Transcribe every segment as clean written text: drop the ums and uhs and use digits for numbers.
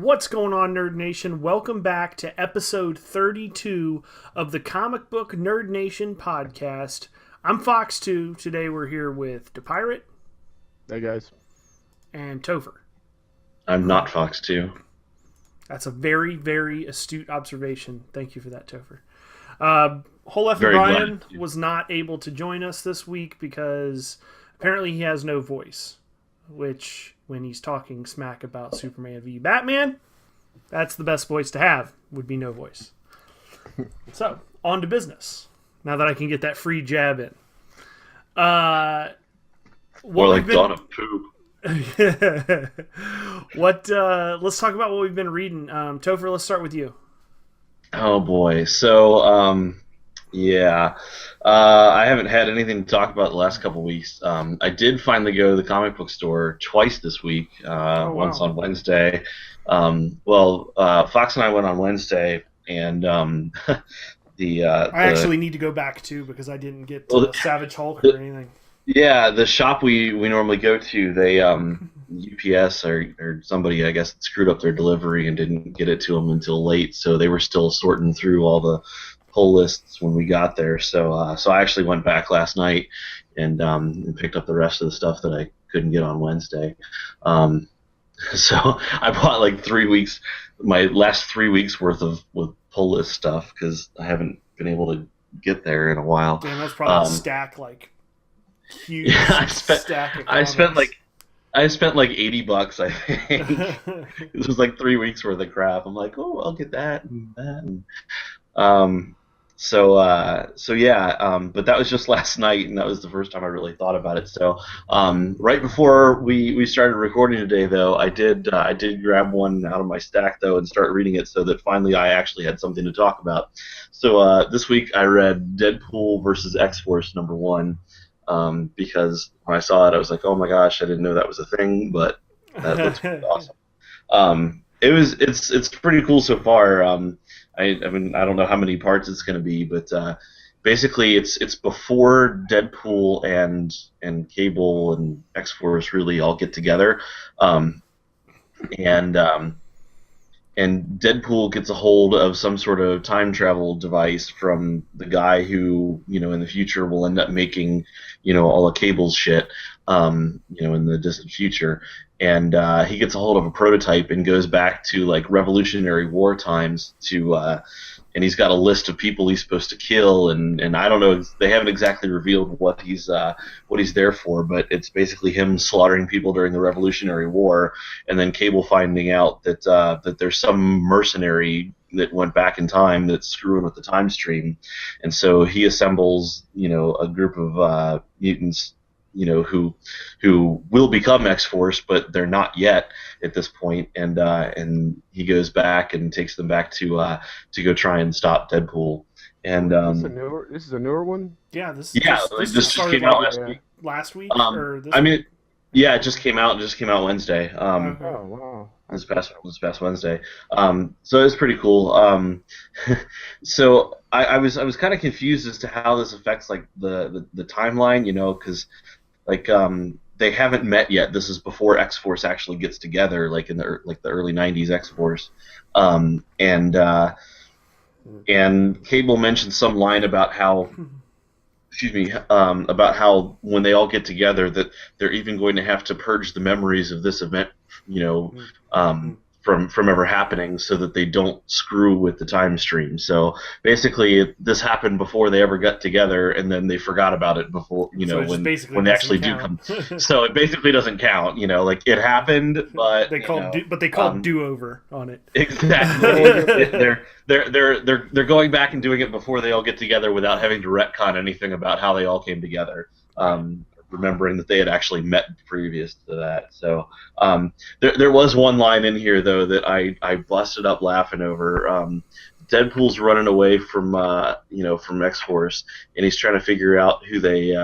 What's going on, Nerd Nation? Welcome back to episode 32 of the Comic Book Nerd Nation podcast. I'm Fox2. Today we're here with DePirate. Hey, guys. And Topher. I'm not Fox 2. That's a very, very astute observation. Thank you for that, Topher. Holef and Brian was not able to join us this week because apparently he has no voice, which, when he's talking smack about Superman v Batman, that's the best voice to have, would be no voice. So, on to business. Now that I can get that free jab in. Or like Dawn of Poop. Let's talk about what we've been reading. Topher, let's start with you. Oh boy. So, I haven't had anything to talk about the last couple weeks. I did finally go to the comic book store twice this week. Once on Wednesday. Fox and I went on Wednesday, and I actually need to go back too because I didn't get Savage Hulk or anything. Yeah, the shop we normally go to, they UPS or somebody, I guess, screwed up their delivery and didn't get it to them until late, so they were still sorting through all the pull lists when we got there. So I actually went back last night and picked up the rest of the stuff that I couldn't get on Wednesday. So I bought like 3 weeks, my last 3 weeks worth of pull list stuff because I haven't been able to get there in a while. Damn, that's probably a stack, like huge stack of comics. I spent like $80, I think. It was like 3 weeks worth of crap. I'm like, oh, I'll get that and that. But that was just last night, and that was the first time I really thought about it. So, right before we started recording today, though, I did grab one out of my stack though and start reading it, so that finally I actually had something to talk about. So this week I read Deadpool versus X-Force #1. Because when I saw it, I was like, "Oh my gosh, I didn't know that was a thing!" But that looks pretty awesome. It's pretty cool so far. I mean, I don't know how many parts it's going to be, but basically, it's before Deadpool and Cable and X-Force really all get together, and Deadpool gets a hold of some sort of time travel device from the guy who, in the future will end up making, all of Cable's shit, in the distant future. And he gets a hold of a prototype and goes back to, like, Revolutionary War times and he's got a list of people he's supposed to kill, and I don't know, they haven't exactly revealed what he's there for, but it's basically him slaughtering people during the Revolutionary War, and then Cable finding out that there's some mercenary that went back in time that's screwing with the time stream, and so he assembles, a group of mutants, who will become X-Force, but they're not yet at this point, and he goes back and takes them back to go try and stop Deadpool. And this is a newer one. Yeah, this just came out last week. It just came out. It just came out Wednesday. Oh wow! This past Wednesday. So it's pretty cool. So I was kind of confused as to how this affects, like, the timeline, because they haven't met yet. This is before X-Force actually gets together, like in the early '90s X-Force, and Cable mentioned some line about how, about how when they all get together that they're even going to have to purge the memories of this event, from ever happening, so that they don't screw with the time stream. So basically, this happened before they ever got together, and then they forgot about it before, when they actually do come. So it basically doesn't count. Like, it happened, but they called do-over on it. Exactly. they're going back and doing it before they all get together without having to retcon anything about how they all came together. Remembering that they had actually met previous to that. So there was one line in here, though, that I busted up laughing over. Deadpool's running away from from X-Force, and he's trying to figure out who they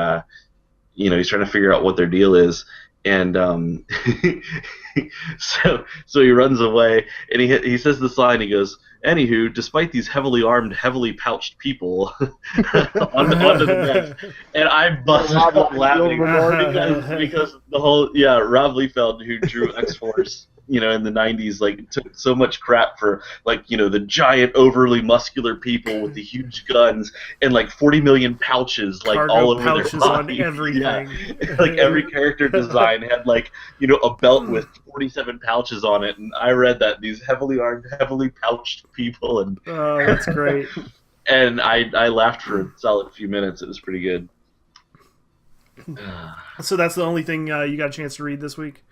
he's trying to figure out what their deal is, and so he runs away, and he says this line. He goes, "Anywho, despite these heavily armed, heavily pouched people onto the bench," and I busted up laughing because the whole Rob Liefeld, who drew X-Force, in the 90s, like took so much crap for like the giant overly muscular people with the huge guns and like 40 million pouches like Cargo all over their pouches on body. everything. Yeah. Like every character design had like a belt with 47 pouches on it, and I read that these heavily armed, heavily pouched people, and Oh, that's great. and I laughed for a solid few minutes. It was pretty good. So that's the only thing you got a chance to read this week?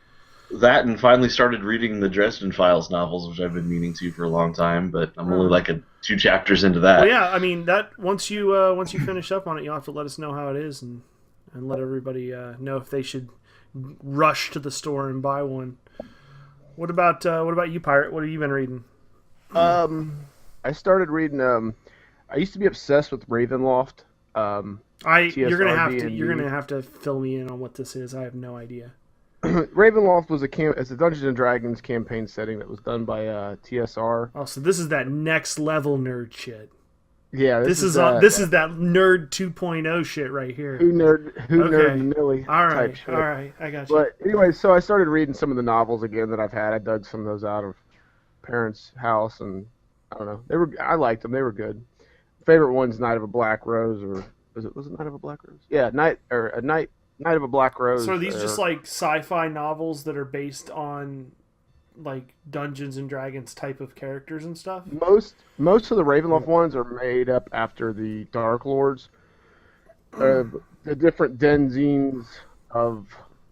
That, and finally started reading the Dresden Files novels, which I've been meaning to for a long time, but I'm only like 2 chapters into that. Well, yeah, I mean that once you finish up on it, you'll have to let us know how it is and let everybody know if they should rush to the store and buy one. What about you, Pirate? What have you been reading? I started reading. I used to be obsessed with Ravenloft. You're TSRD gonna have to fill me in on what this is. I have no idea. Ravenloft was a Dungeons and Dragons campaign setting that was done by TSR. Oh, so this is that next level nerd shit. Yeah, this is that nerd 2.0 shit right here. Who nerd Millie type shit. All right, I got you. But anyway, so I started reading some of the novels again that I've had. I dug some of those out of parents' house, and I don't know. I liked them. They were good. Favorite one's Night of a Black Rose, or was it Night of a Black Rose? Yeah, Night of a Black Rose. So are these just like sci-fi novels that are based on like Dungeons and Dragons type of characters and stuff? Most of the Ravenloft ones are made up after the Dark Lords. The different denizens of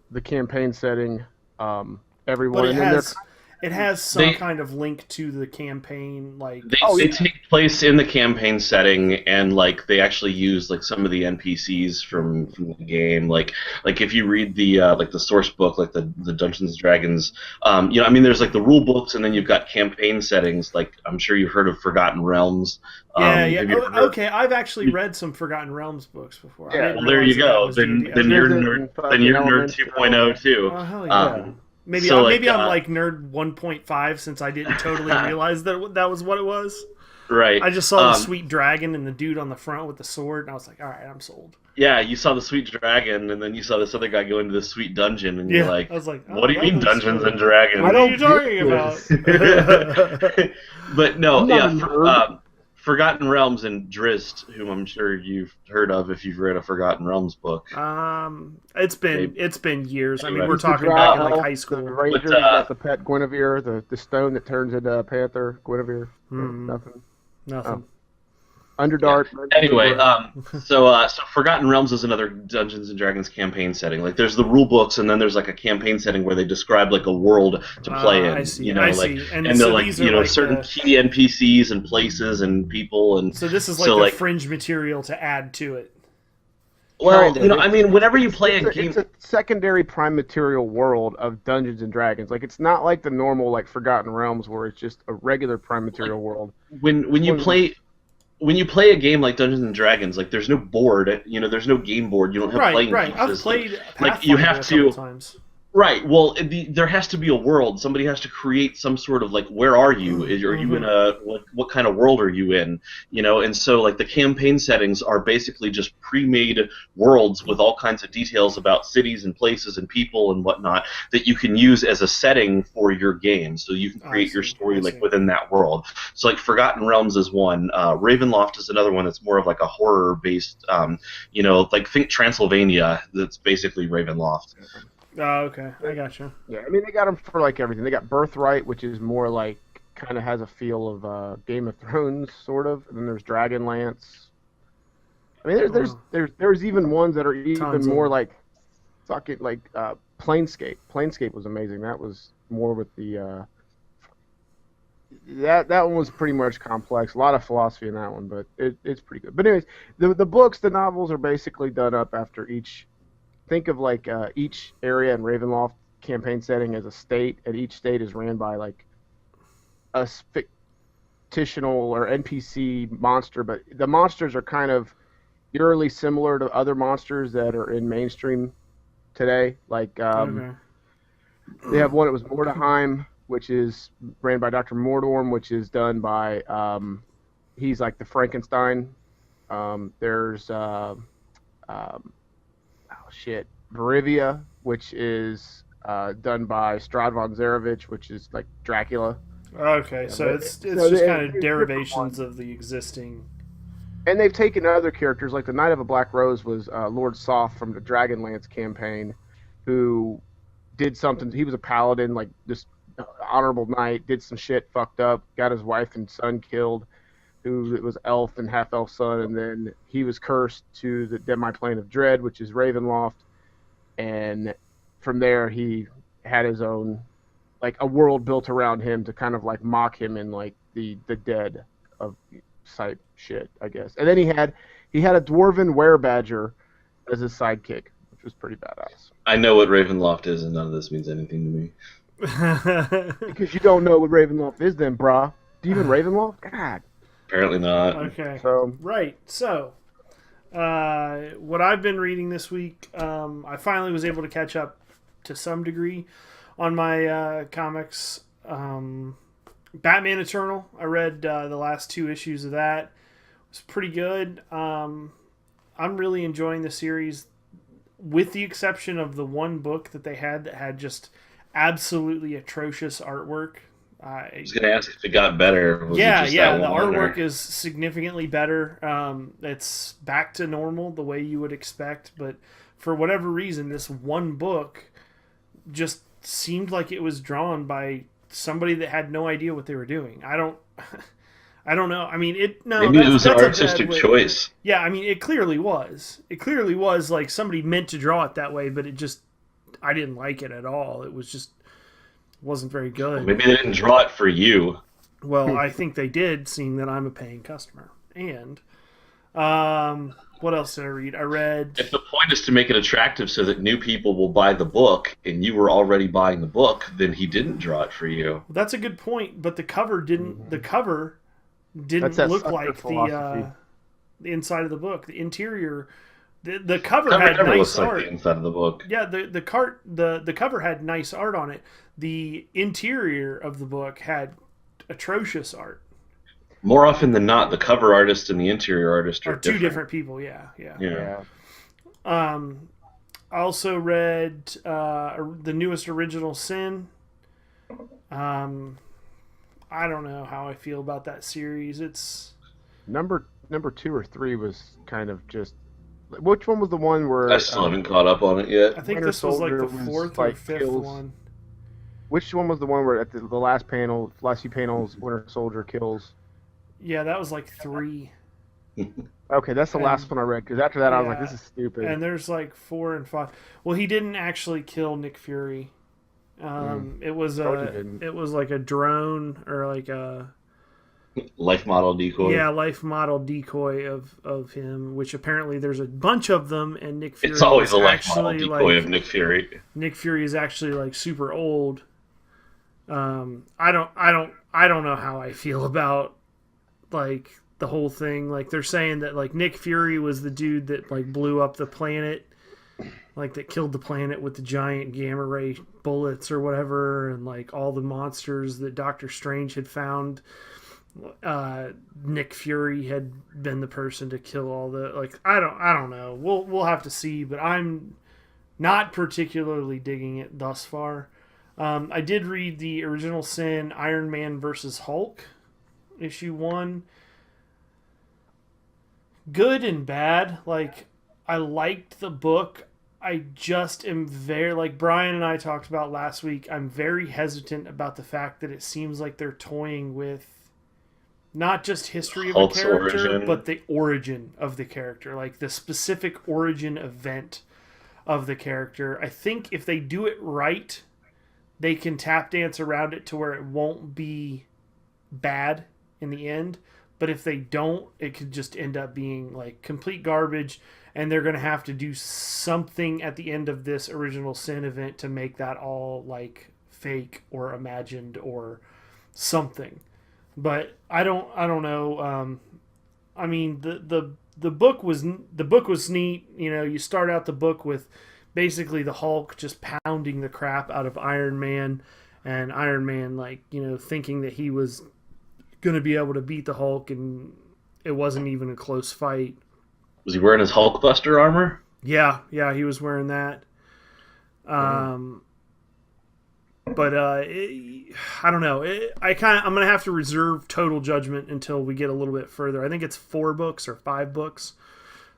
the campaign setting. Everyone, but it has some kind of link to the campaign, like they take place in the campaign setting, and like they actually use like some of the NPCs from the game. Like if you read the like the source book, like the Dungeons and Dragons, there's like the rule books, and then you've got campaign settings. Like I'm sure you've heard of Forgotten Realms. Yeah. Okay, I've actually read some Forgotten Realms books before. Yeah, well, there you go. Then you're nerd 2.0 too. Oh hell yeah. Maybe I'm like nerd 1.5 since I didn't totally realize that was what it was. Right. I just saw the sweet dragon and the dude on the front with the sword, and I was like, all right, I'm sold. Yeah, you saw the sweet dragon, and then you saw this other guy go into the sweet dungeon, and you're like, I was like, what do you mean Dungeons and Dragons? What are you talking about? But no, Forgotten Realms and Drizzt, whom I'm sure you've heard of if you've read a Forgotten Realms book. It's been years. I mean, we're talking back in like high school. The Rangers got the pet Guinevere, the stone that turns into a panther, Guinevere. Nothing. Oh. Underdark. Yeah. Anyway, so Forgotten Realms is another Dungeons and Dragons campaign setting. Like there's the rule books, and then there's like a campaign setting where they describe like a world to play in. I see. And so like certain key NPCs and places and people, and so this is like the fringe material to add to it. Well, whenever you play a game, it's a secondary prime material world of Dungeons and Dragons. Like it's not like the normal like Forgotten Realms where it's just a regular prime material world. When you play a game like Dungeons and Dragons, like there's no board, there's no game board. You don't have playing pieces. I've played like you have to. Times. Right. Well, there has to be a world. Somebody has to create some sort of like, where are you? Are you in what kind of world are you in? And so like the campaign settings are basically just pre-made worlds with all kinds of details about cities and places and people and whatnot that you can use as a setting for your game. So you can create your story like within that world. So like Forgotten Realms is one. Ravenloft is another one that's more of like a horror-based, like think Transylvania. That's basically Ravenloft. Oh, okay. I gotcha. Yeah, I mean, they got them for, like, everything. They got Birthright, which is more like, kind of has a feel of Game of Thrones, sort of. And then there's Dragonlance. I mean, there's even ones that are even more like, fucking, like, Planescape. Planescape was amazing. That was more with the, that one was pretty much complex. A lot of philosophy in that one, but it's pretty good. But anyways, the books, the novels are basically done up after each... Think of like each area in Ravenloft campaign setting as a state, and each state is ran by like a fictional or NPC monster, but the monsters are kind of eerily similar to other monsters that are in mainstream today. Like they have one that was Mordheim, which is ran by Dr. Mordorm, which is done by he's like the Frankenstein. There's Verivia, which is done by Stradvan Zarevich, which is like Dracula. Okay, so but- it's so just they- kind of it's derivations of the existing. And they've taken other characters, like the Knight of a Black Rose was Lord Soth from the Dragonlance campaign, who did something. He was a paladin, like this honorable knight, did some shit, fucked up, got his wife and son killed, who was elf and half elf son, and then he was cursed to the demi-plane of dread, which is Ravenloft, and from there he had his own, like a world built around him to kind of like mock him in like the dead of type shit, I guess. And then he had a dwarven werebadger as his sidekick, which was pretty badass. I know what Ravenloft is, and none of this means anything to me. Because you don't know what Ravenloft is, then, brah. Do you even Ravenloft? God. Apparently not. Okay. So Right. So, what I've been reading this week, I finally was able to catch up to some degree on my comics. Batman Eternal. I read the last 2 issues of that. It was pretty good. I'm really enjoying the series, with the exception of the one book that they had that had just absolutely atrocious artwork. I was going to ask if it got better. Was Yeah, it just yeah, that the one, artwork or- is significantly better. It's back to normal the way you would expect, but for whatever reason, this one book just seemed like it was drawn by somebody that had no idea what they were doing. I don't know. I mean, Maybe it was an that's a bad artistic way- choice. Yeah, I mean, it clearly was. It clearly was like somebody meant to draw it that way, but I didn't like it at all. It wasn't very good. Maybe they didn't draw it for you. Well, I think they did, seeing that I'm a paying customer. And what else did I read? I read. If the point is to make it attractive so that new people will buy the book, and you were already buying the book, then he didn't draw it for you. That's a good point, but the cover didn't. The cover didn't That's that look sucker like philosophy. the inside of the book. The interior, the cover Cover had never nice looks like art. the inside of the book. Yeah, the cover had nice art on it. The interior of the book had atrocious art. More often than not, the cover artist and the interior artist are Or two different people. Yeah. Yeah. yeah. I also read the newest Original Sin. I don't know how I feel about that series. It's Number 2 or 3 was kind of just. Which one was the one where? I still haven't caught up on it yet. I think Winter this was like the Soldier was, 4th or like, 5th kills- one. Which one was the one where at the last few panels, Winter Soldier kills? Yeah, that was like 3. Okay, that's the last one I read. Because after that, I was like, Yeah. this is stupid. And there's like 4 and 5. Well, he didn't actually kill Nick Fury. It was Told you didn't. it was like a drone or like a Life model decoy. life model decoy of him, which apparently there's a bunch of them, and Nick Fury It's always is a life model actually decoy like of Nick Fury. Nick Fury is actually like super old. I don't know how I feel about like the whole thing. Like they're saying that like Nick Fury was the dude that like blew up the planet, like that killed the planet with the giant gamma ray bullets or whatever, and like all the monsters that Doctor Strange had found. Nick Fury had been the person to kill all the like. I don't know. We'll have to see, but I'm not particularly digging it thus far. I did read the Original Sin Iron Man versus Hulk, issue 1. Good and bad. Like, I liked the book. I just am very, like Brian and I talked about last week, I'm very hesitant about the fact that it seems like they're toying with not just history of Hulk's a character, origin. but the origin of the character, like the specific origin event of the character. I think if they do it right, they can tap dance around it to where it won't be bad in the end. But if they don't, it could just end up being like complete garbage, and they're going to have to do something at the end of this Original Sin event to make that all like fake or imagined or something. But I don't know. I mean, the book was neat. You know, you start out the book with basically the Hulk just pounding the crap out of Iron Man, and Iron Man, like, you know, thinking that he was going to be able to beat the Hulk, and it wasn't even a close fight. Was he wearing his Hulkbuster armor? Yeah, he was wearing that. But I don't know. I'm gonna have to reserve total judgment until we get a little bit further. I think it's 4 books or 5 books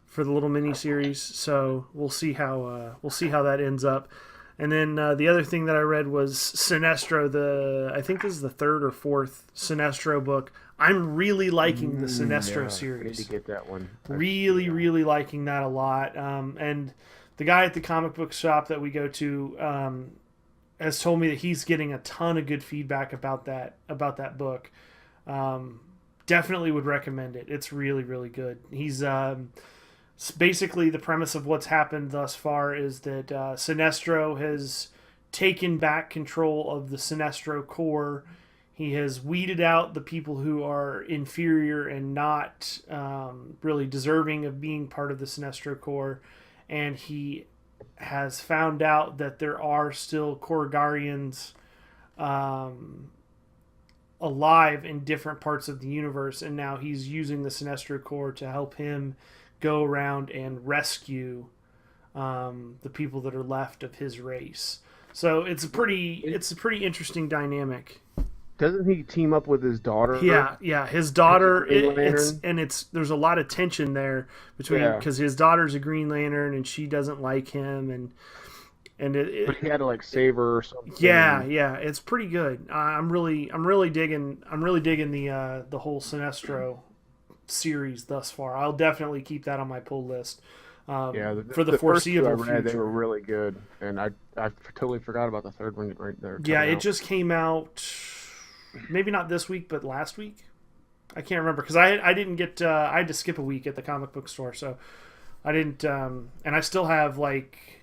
for the little mini series. So we'll see how that ends up. And then the other thing that I read was Sinestro. I think this is the 3rd or 4th Sinestro book. I'm really liking the Sinestro series. I need to get that one. Really liking that a lot. And the guy at the comic book shop that we go to has told me that he's getting a ton of good feedback about that book. Definitely would recommend it. It's really good. He's basically the premise of what's happened thus far is that Sinestro has taken back control of the Sinestro Corps. He has weeded out the people who are inferior and not really deserving of being part of the Sinestro Corps, and he has found out that there are still Korugarians alive in different parts of the universe, and now he's using the Sinestro Corps to help him go around and rescue the people that are left of his race. So it's a pretty interesting dynamic. Doesn't he team up with his daughter? Yeah, his daughter. There's a lot of tension there between because his daughter's a Green Lantern and she doesn't like him, but he had to like save her or something. Yeah, it's pretty good. I'm really digging the whole Sinestro series thus far. I'll definitely keep that on my pull list. For the foreseeable future. They were really good, and I totally forgot about the 3rd one right there. Yeah, it just came out. Maybe not this week, but last week. I can't remember because I didn't get. I had to skip a week at the comic book store, so I didn't. And I still have like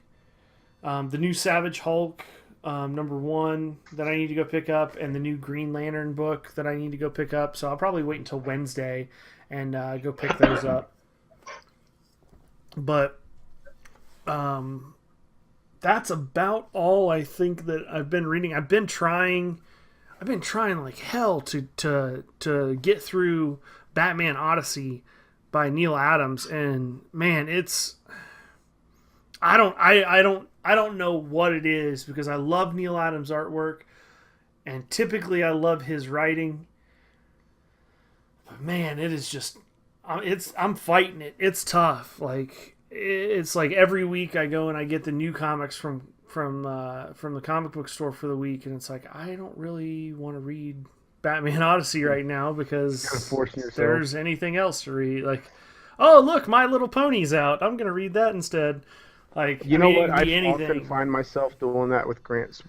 the new Savage Hulk #1 that I need to go pick up, and the new Green Lantern book that I need to go pick up. So I'll probably wait until Wednesday and go pick those up. But that's about all I think that I've been reading. I've been trying like hell to get through Batman Odyssey by Neil Adams, and man, I don't know what it is because I love Neil Adams' artwork, and typically I love his writing. But man, it is just I'm fighting it. It's tough. Like it's like every week I go and I get the new comics from the comic book store for the week, and it's like I don't really want to read Batman Odyssey right now because there's anything else to read. Like, oh look, My Little Pony's out. I'm gonna read that instead. Like, what? I often find myself doing that with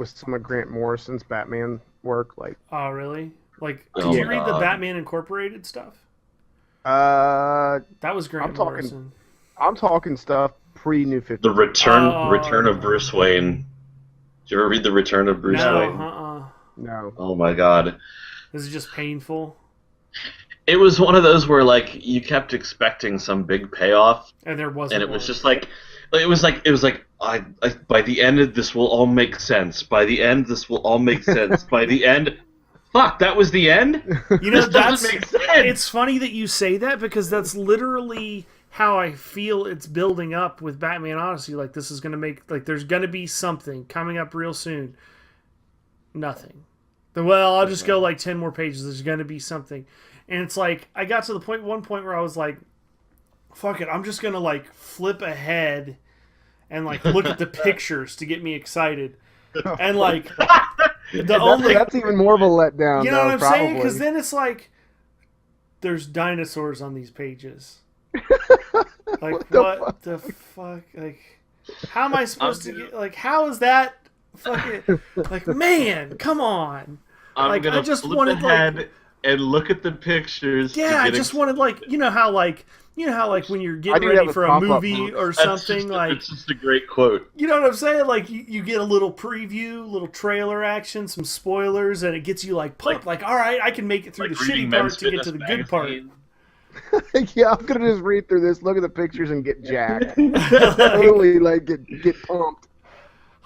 some of Grant Morrison's Batman work. Like, oh really? Like, did you read the Batman Incorporated stuff? That was Grant Morrison. I'm talking stuff pre-New 50. The Return of Bruce Wayne. Did you ever read The Return of Bruce Wayne? No. Oh my god. Is it just painful? It was one of those where like you kept expecting some big payoff, and there wasn't. And it was just like it was like I by the end of this will all make sense. By the end, this will all make sense. By the end, fuck, that was the end. You know, this doesn't make sense. It's funny that you say that because that's literally how I feel it's building up with Batman Odyssey. Like, this is going to make, like, there's going to be something coming up real soon. Nothing. Well, I'll just go like 10 more pages. There's going to be something. And it's like, I got to the one point where I was like, fuck it. I'm just going to like flip ahead and like look at the pictures to get me excited. And like, that's even more of a letdown. You know what I'm saying? Because then it's like, there's dinosaurs on these pages. Like, what the fuck? Like, how am I supposed to get, like, how is that fucking, like, man, come on. I'm gonna flip ahead and look at the pictures. Yeah, I just wanted, like, you know how when you're getting ready for a movie or something, like, it's just a great quote. You know what I'm saying? Like, you get a little preview, little trailer action, some spoilers, and it gets you like pumped. Like, all right, I can make it through the shitty part to get to the good part. Yeah, I'm gonna just read through this, look at the pictures, and get jacked. Totally, like get pumped.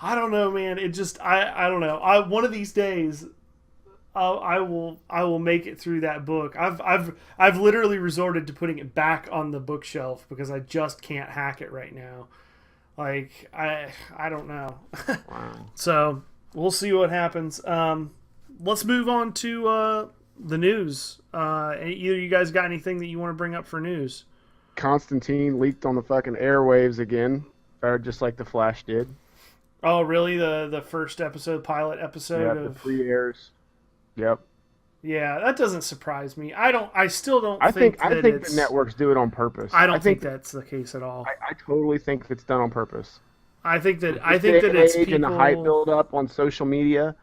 I don't know, man. It just I don't know. One of these days, I will make it through that book. I've literally resorted to putting it back on the bookshelf because I just can't hack it right now. Like I don't know. Wow. So we'll see what happens. Let's move on to the news. Either you guys got anything that you want to bring up for news? Constantine leaked on the fucking airwaves again, or just like the Flash did. Oh, really? The first episode, pilot episode Yeah, of the pre-airs. Yep. Yeah, that doesn't surprise me. I still don't. I think that the networks do it on purpose. I don't think that's the case at all. I totally think it's done on purpose. I think that It's people and the hype build up on social media.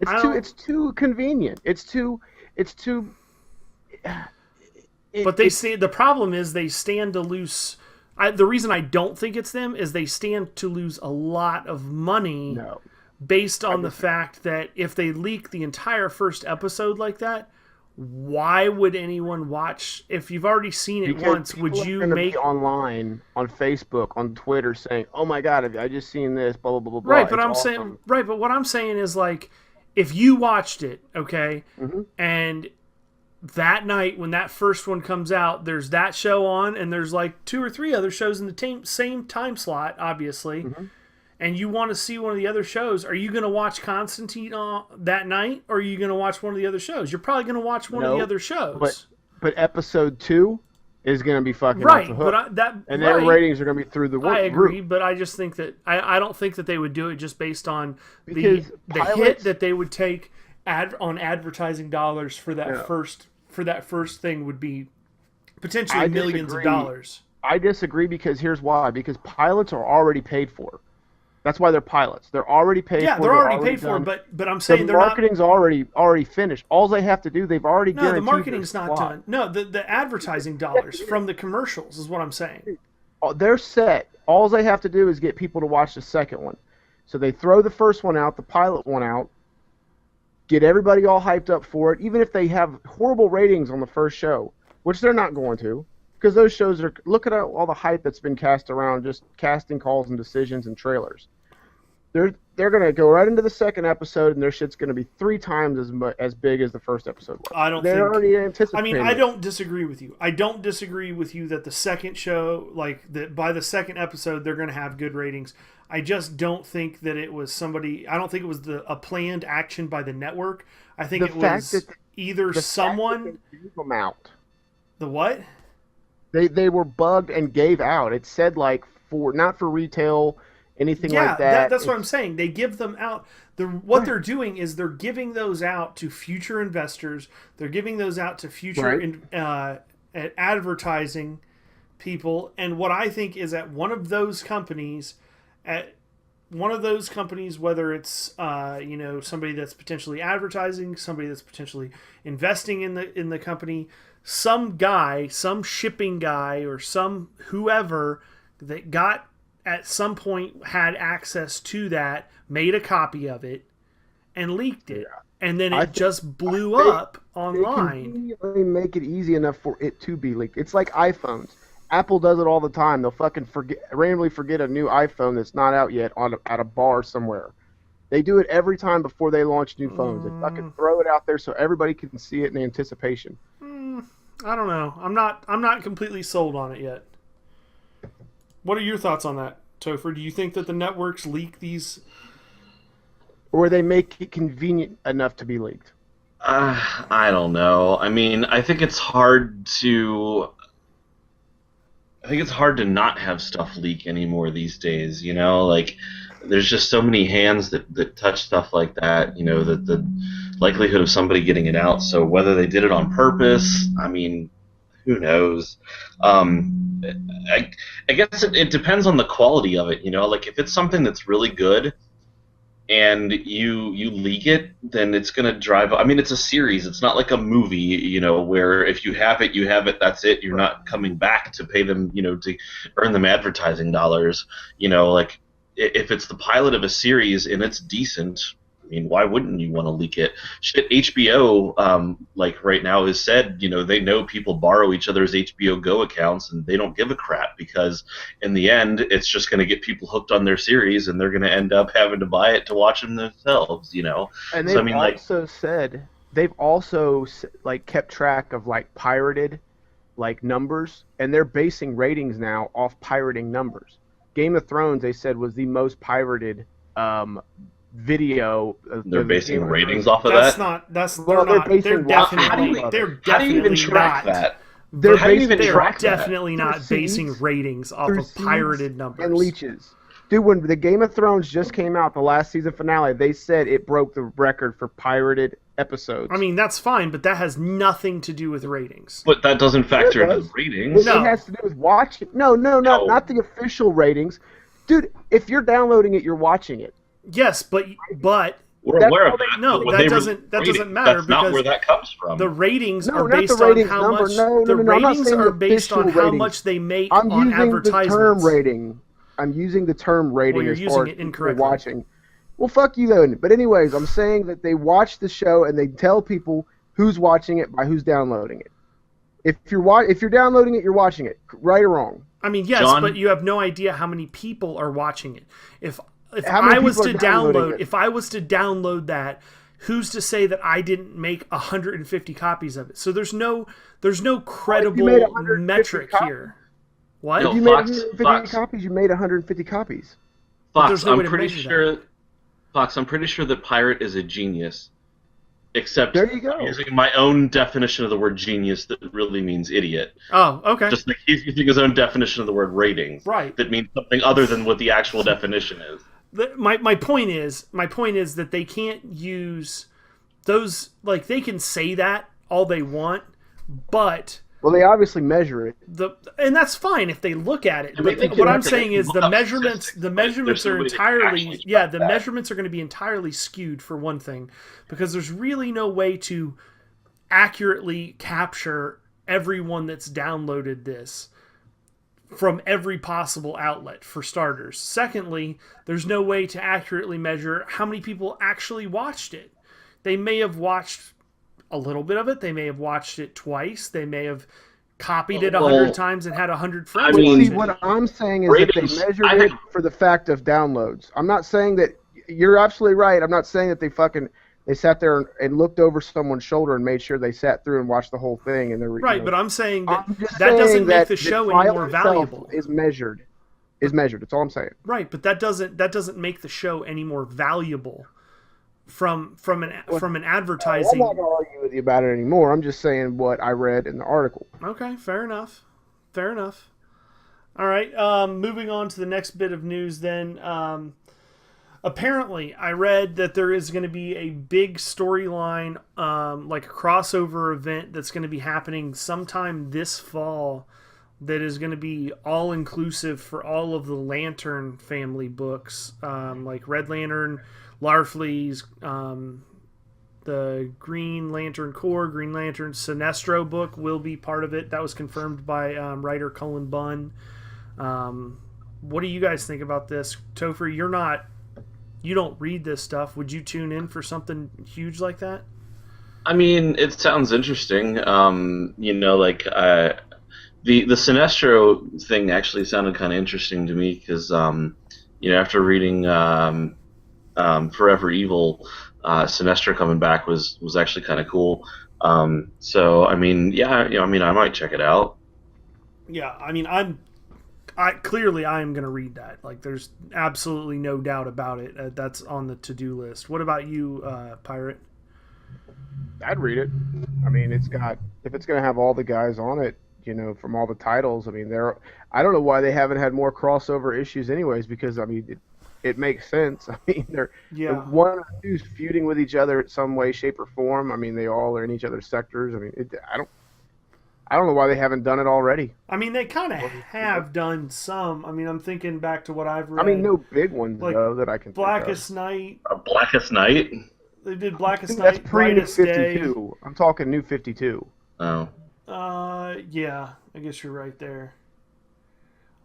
It's too convenient. It's too. But the problem is they stand to lose. The reason I don't think it's them is they stand to lose a lot of money. No. Based on the fact that if they leak the entire first episode like that, why would anyone watch? If you've already seen it once, would you make be online on Facebook, on Twitter, saying, "Oh my God, I just seen this," blah blah blah blah. Right, but but what I'm saying is like, if you watched it, okay, and that night when that first one comes out, there's that show on, and there's like 2 or 3 other shows in the same time slot, obviously. And you want to see one of the other shows, are you going to watch Constantine that night, or are you going to watch one of the other shows? You're probably going to watch one of the other shows. But episode 2 is going to be fucking right. off the hook. And their ratings are going to be through the roof. I agree, but I just think that I don't think that they would do it just based on the hit that they would take on advertising dollars for that first thing would be potentially millions of dollars. I disagree because here's why. Because pilots are already paid for. That's why they're pilots. They're already paid for. Yeah, they're already paid for, but I'm saying the marketing's already finished. All they have to do, they've already guaranteed. No, the marketing's not done. No, the advertising dollars from the commercials is what I'm saying. They're set. All they have to do is get people to watch the second one. So they throw the first one out, the pilot one out, get everybody all hyped up for it, even if they have horrible ratings on the first show, which they're not going to. Because those shows are, look at all the hype that's been cast around just casting calls and decisions and trailers. They're going to go right into the second episode, and their shit's going to be 3 times as big as the first episode was. They're already anticipating. I mean, I don't disagree with you. I don't disagree with you that the second show, like that, by the second episode, they're going to have good ratings. I just don't think that it was somebody. I don't think it was a planned action by the network. I think it was either someone. Them out. The what? They were bugged and gave out. It said like not for retail, anything like that. That's what I'm saying. They give them out. What they're doing is they're giving those out to future investors. They're giving those out to future advertising people. And what I think is at one of those companies, whether it's somebody that's potentially advertising, somebody that's potentially investing in the company, some shipping guy or some whoever that got at some point had access to that, made a copy of it, and leaked it. And then it just blew up online. They conveniently make it easy enough for it to be leaked. It's like iPhones. Apple does it all the time. They'll fucking randomly forget a new iPhone that's not out yet at a bar somewhere. They do it every time before they launch new phones. They fucking throw it out there so everybody can see it in anticipation. I don't know. I'm not completely sold on it yet. What are your thoughts on that, Topher? Do you think that the networks leak these, or they make it convenient enough to be leaked? I don't know. I mean, I think it's hard to not have stuff leak anymore these days. You know, like there's just so many hands that touch stuff like that. You know, that the likelihood of somebody getting it out. So whether they did it on purpose, I mean, who knows? I guess it depends on the quality of it. You know, like if it's something that's really good and you leak it, then it's going to drive. I mean, it's a series. It's not like a movie, you know, where if you have it, that's it. You're not coming back to pay them, you know, to earn them advertising dollars. You know, like if it's the pilot of a series and it's decent, I mean, why wouldn't you want to leak it? Shit, HBO, like right now has said, you know, they know people borrow each other's HBO Go accounts and they don't give a crap because in the end, it's just going to get people hooked on their series and they're going to end up having to buy it to watch them themselves, you know? And they've also like kept track of like pirated like numbers, and they're basing ratings now off pirating numbers. Game of Thrones, they said, was the most pirated video. They're basing ratings off of That's that. not. That's Well, they're they're not. basing They're watching definitely. off of They're it. How do you even definitely track not. that? They're How do you even They're track that? definitely not Through basing seeds, ratings off through of seeds pirated numbers. and leeches. Dude, when the Game of Thrones just came out, the last season finale, they said it broke the record for pirated episodes. I mean, that's fine, but that has nothing to do with ratings. But that doesn't factor Sure it into does. the ratings. No. It has to do with watching. No, No. not the official ratings. Dude, if you're downloading it, you're watching it. Yes, but We're That's aware all of that. no, but when that they doesn't- release that doesn't ratings, matter That's not because where that comes from. the ratings No, are not the based ratings on how number. much. No, the I'm not ratings saying are the based on official how ratings. much they make I'm on using the advertisements. term rating. I'm using the term rating Well, you're as using far it as people incorrectly. watching. Well, fuck you then. But anyways, I'm saying that they watch the show and they tell people who's watching it by who's downloading it. If you're downloading it, you're watching it, right or wrong. I mean, yes, John? but you have no idea how many people are watching it. If How many I was people to are downloading download, it? if I was to download that, who's to say that I didn't make 150 copies of it? So there's no credible 150 metric copies? here. What? No, If you made Fox- 150 Fox. copies, you made 150 copies. But Fox, there's no way I'm to pretty measure sure. Fox, I'm pretty sure that pirate is a genius. Except There you go. I'm using my own definition of the word genius that really means idiot. Oh, okay. Just like he's using his own definition of the word ratings. Right. That means something other than what the actual definition is. My point is that they can't use those, like, they can say that all they want, but Well, they obviously measure it. and that's fine if they look at it. I mean, But they can what I'm look at saying it, is look the up measurements statistics, the but measurements there's are no way they can entirely actually the track that. measurements are going to be entirely skewed for one thing, because there's really no way to accurately capture everyone that's downloaded this from every possible outlet, for starters. Secondly, there's no way to accurately measure how many people actually watched it. They may have watched a little bit of it. They may have watched it twice. They may have copied it 100 times and had 100 friends I mean, watch See, it. what I'm saying is ratings- that they measured I it have- for the fact of downloads. I'm not saying that you're absolutely right. I'm not saying that they sat there and looked over someone's shoulder and made sure they sat through and watched the whole thing. And Right, but I'm saying that I'm just that doesn't saying make that the show file any more itself valuable. Is measured. That's all I'm saying. Right, but that doesn't make the show any more valuable from an advertising. I'm not gonna argue with you about it anymore. I'm just saying what I read in the article. Okay, fair enough. Fair enough. All right, moving on to the next bit of news then. Apparently, I read that there is going to be a big storyline, like a crossover event that's going to be happening sometime this fall that is going to be all-inclusive for all of the Lantern family books, like Red Lantern, Larfleeze, the Green Lantern Corps, Green Lantern Sinestro book will be part of it. That was confirmed by writer Cullen Bunn. What do you guys think about this? Topher, you don't read this stuff. Would you tune in for something huge like that? I mean, it sounds interesting. The Sinestro thing actually sounded kind of interesting to me because, after reading Forever Evil, Sinestro coming back was actually kind of cool. So I mean, I might check it out. Yeah, I mean, I clearly I am going to read that. Like, there's absolutely no doubt about it. That's on the to-do list. What about you, Pirate? I'd read it. I mean, if it's going to have all the guys on it, from all the titles. I mean, I don't know why they haven't had more crossover issues, anyways. Because I mean, it makes sense. I mean, they're one or two's feuding with each other in some way, shape, or form. I mean, they all are in each other's sectors. I mean, I don't know why they haven't done it already. I mean, they kind of have done some. I mean, I'm thinking back to what I've read. I mean, no big ones, like though, that I can Blackest think Night. Blackest Night? They did Blackest of. Night, That's pre-New Brightest 52. Day. I'm talking New 52. Oh. Yeah, I guess you're right there.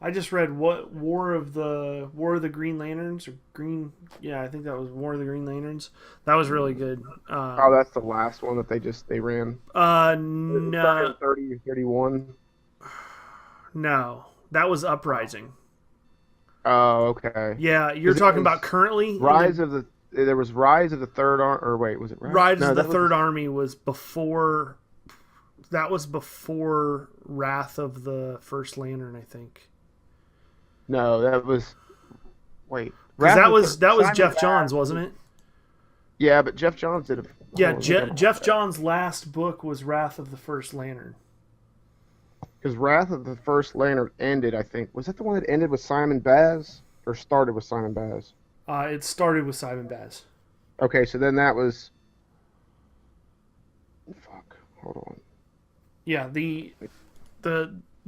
I just read War of the Green Lanterns, or Green. Yeah, I think that was War of the Green Lanterns. That was really good. That's the last one that they ran. No, 30 or 31. no, that was Uprising. Oh, okay. Yeah, you're talking about currently. There was Rise of the Third Army, or wait, was it Rise? Rise No, of the that Third Army was before. That was before Wrath of the First Lantern, I think. No, that was. Wait. Because Wrath that was Simon Jeff Baz- Johns, wasn't it? Yeah, but Jeff Johns did a. Yeah, hold on, Jeff Johns' last book was Wrath of the First Lantern. Because Wrath of the First Lantern ended, I think. Was that the one that ended with Simon Baz? Or started with Simon Baz? It started with Simon Baz. Okay, so then that was. Fuck. Hold on. Yeah, the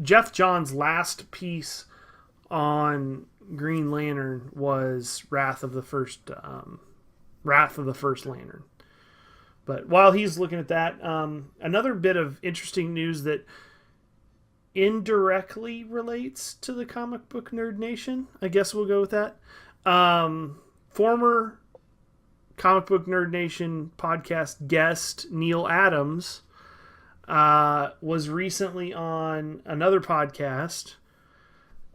Jeff Johns' last piece on Green Lantern was Wrath of the First Lantern. But while he's looking at that, another bit of interesting news that indirectly relates to the Comic Book Nerd Nation, I guess we'll go with that. Former Comic Book Nerd Nation podcast guest Neil Adams was recently on another podcast,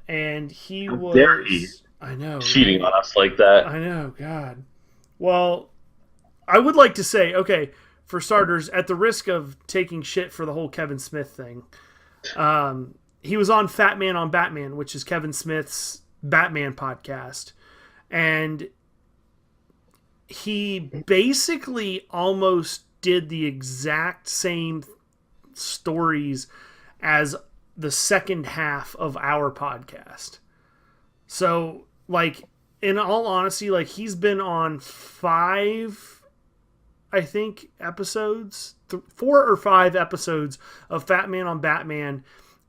and he How was. dare he? I know, cheating right? on us like that. I know, God. Well, I would like to say, okay, for starters, at the risk of taking shit for the whole Kevin Smith thing, he was on Fat Man on Batman, which is Kevin Smith's Batman podcast, and he basically almost did the exact same stories as the second half of our podcast. So, like, in all honesty, like, he's been on 5, I think, episodes, 4 or 5 episodes of Fat Man on Batman,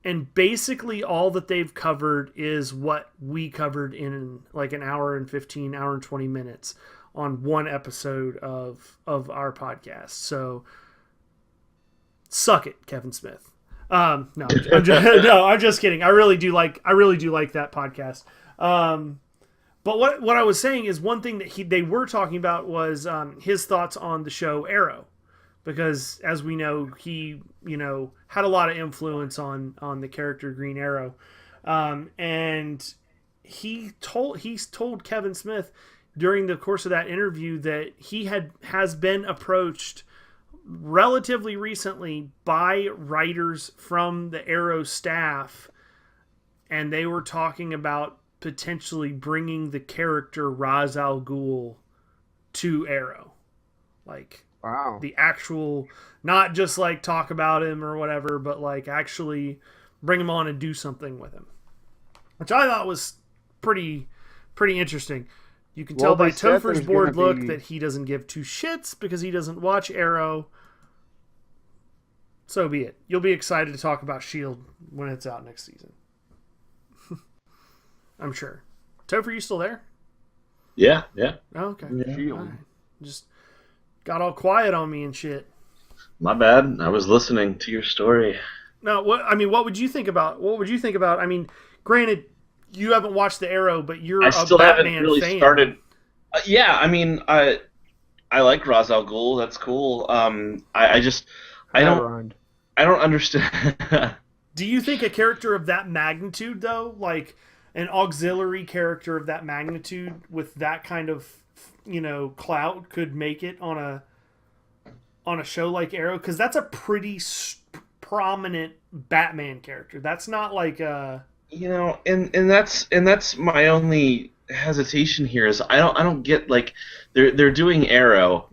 and basically all that they've covered is what we covered in like an hour and 15, hour and 20 minutes on one episode of our podcast. So suck it, Kevin Smith. No, I'm just kidding. I really do like that podcast. But what I was saying is one thing that they were talking about was his thoughts on the show Arrow, because as we know, he had a lot of influence on the character Green Arrow, and he's told Kevin Smith during the course of that interview that he has been approached relatively recently by writers from the Arrow staff, and they were talking about potentially bringing the character Ra's al Ghul to Arrow, like Wow. the actual, not just like talk about him or whatever, but like actually bring him on and do something with him, which I thought was pretty interesting. You can tell by Topher's bored look that he doesn't give 2 shits because he doesn't watch Arrow. So be it. You'll be excited to talk about S.H.I.E.L.D. when it's out next season. I'm sure. Topher, you still there? Yeah. Oh, okay. Yeah. S.H.I.E.L.D. All right. Just got all quiet on me and shit. My bad. I was listening to your story. No, what would you think about? I mean, granted, you haven't watched the Arrow, but you're I a still Batman haven't really fan. started. Yeah, I mean, I like Ra's al Ghul. That's cool. I don't understand. Do you think a character of that magnitude, though, like an auxiliary character of that magnitude with that kind of, clout, could make it on a show like Arrow? Because that's a pretty prominent Batman character. That's not like a... and that's my only hesitation here is I don't get, like, they're doing Arrow,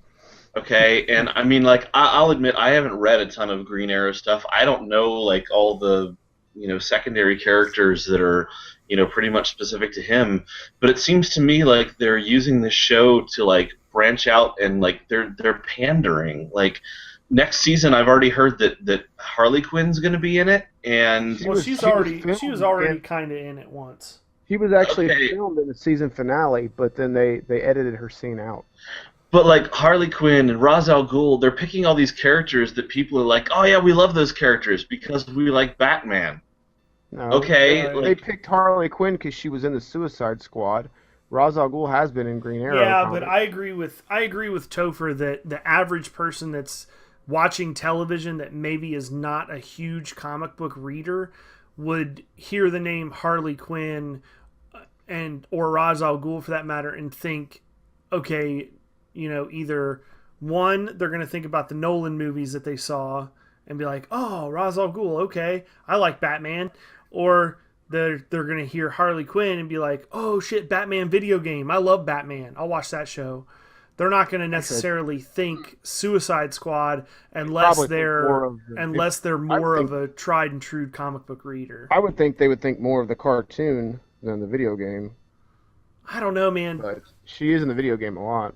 okay, and I mean, like, I'll admit I haven't read a ton of Green Arrow stuff. I don't know, like, all the secondary characters that are pretty much specific to him, but it seems to me like they're using this show to, like, branch out, and, like, they're pandering. like, next season I've already heard that Harley Quinn's going to be in it, and Well, she was already kind of in it once. He was actually filmed in the season finale, but then they edited her scene out. But, like, Harley Quinn and Ra's al Ghul, they're picking all these characters that people are like, oh yeah, we love those characters because we like Batman. No, Okay, they picked Harley Quinn because she was in the Suicide Squad. Ra's al Ghul has been in Green Arrow. Yeah, comics. but I agree with Topher that the average person that's watching television that maybe is not a huge comic book reader would hear the name Harley Quinn or Ra's al Ghul for that matter and think, okay, either one, they're going to think about the Nolan movies that they saw and be like, oh, Ra's al Ghul, okay, I like Batman. Or they're going to hear Harley Quinn and be like, oh shit, Batman video game. I love Batman. I'll watch that show. They're not going to necessarily think Suicide Squad unless they're more of a tried and true comic book reader. I would think they would think more of the cartoon than the video game. I don't know, man. But she is in the video game a lot.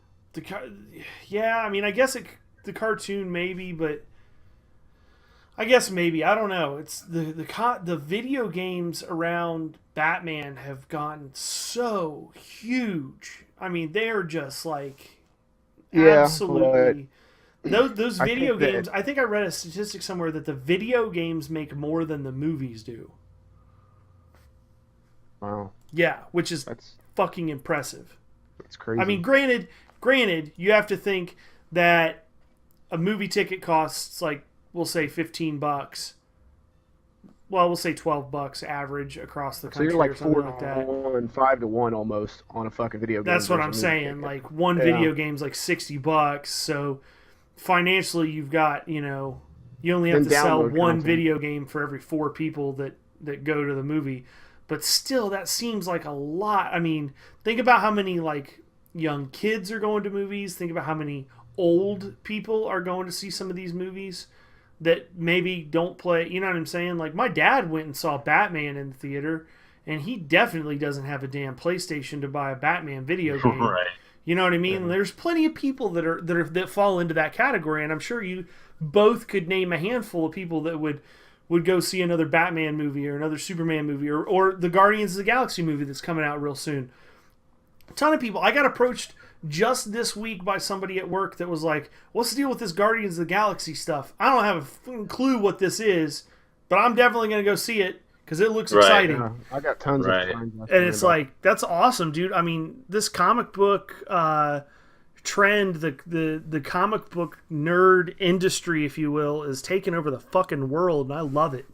Yeah, I mean, I guess the cartoon maybe, but I guess maybe. I don't know. It's the video games around Batman have gotten so huge. I mean, they're just like absolutely. Those video games. I think I read a statistic somewhere that the video games make more than the movies do. Wow. Yeah, which is fucking impressive. That's crazy. I mean, granted, you have to think that a movie ticket costs like, we'll say $15. Well, we'll say $12 average across the country. So you're like or something 4 like to that. 1, 5 to 1 almost on a fucking video game. That's what I'm saying. Like one video game's like $60. So financially, you've got, you only have to sell one video game for every 4 people that go to the movie. But still, that seems like a lot. I mean, think about how many like young kids are going to movies. Think about how many old people are going to see some of these movies that maybe don't play. You know what I'm saying? Like my dad went and saw Batman in the theater, and he definitely doesn't have a damn PlayStation to buy a Batman video game. Right. You know what I mean? Yeah. There's plenty of people that fall into that category, and I'm sure you both could name a handful of people that would go see another Batman movie or another Superman movie or the Guardians of the Galaxy movie that's coming out real soon. A ton of people. I got approached just this week by somebody at work that was like, what's the deal with this Guardians of the Galaxy stuff? I don't have a clue what this is, but I'm definitely going to go see it because it looks exciting. Yeah, I got tons of friends. And it's like, that's awesome, dude. I mean, this comic book trend, the comic book nerd industry, if you will, is taking over the fucking world, and I love it.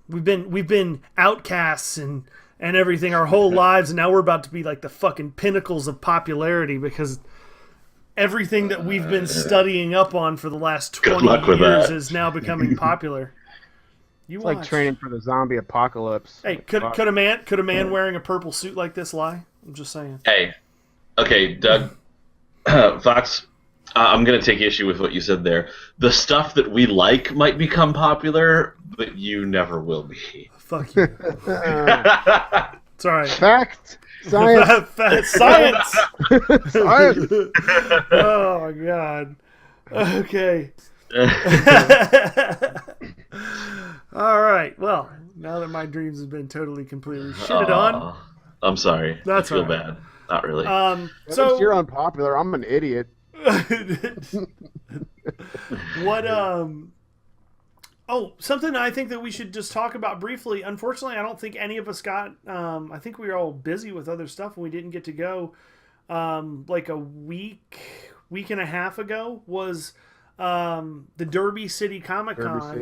We've been outcasts and everything our whole lives, and now we're about to be like the fucking pinnacles of popularity because everything that we've been studying up on for the last 20 years is now becoming popular. It's like training for the zombie apocalypse. Hey, could a man wearing a purple suit like this lie? I'm just saying. Hey, okay, Doug, Fox, I'm going to take issue with what you said there. The stuff that we like might become popular, but you never will be. Fuck you. It's all right. Fact. Science. Science. Science. Oh, my God. Okay. All right. Well, now that my dreams have been totally, completely shitted on. I'm sorry. That's I feel bad. Not really. So you're unpopular. I'm an idiot. What something I think that we should just talk about briefly. Unfortunately, I don't think any of us got I think we were all busy with other stuff and we didn't get to go. Like a week and a half ago was the Derby City Comic Con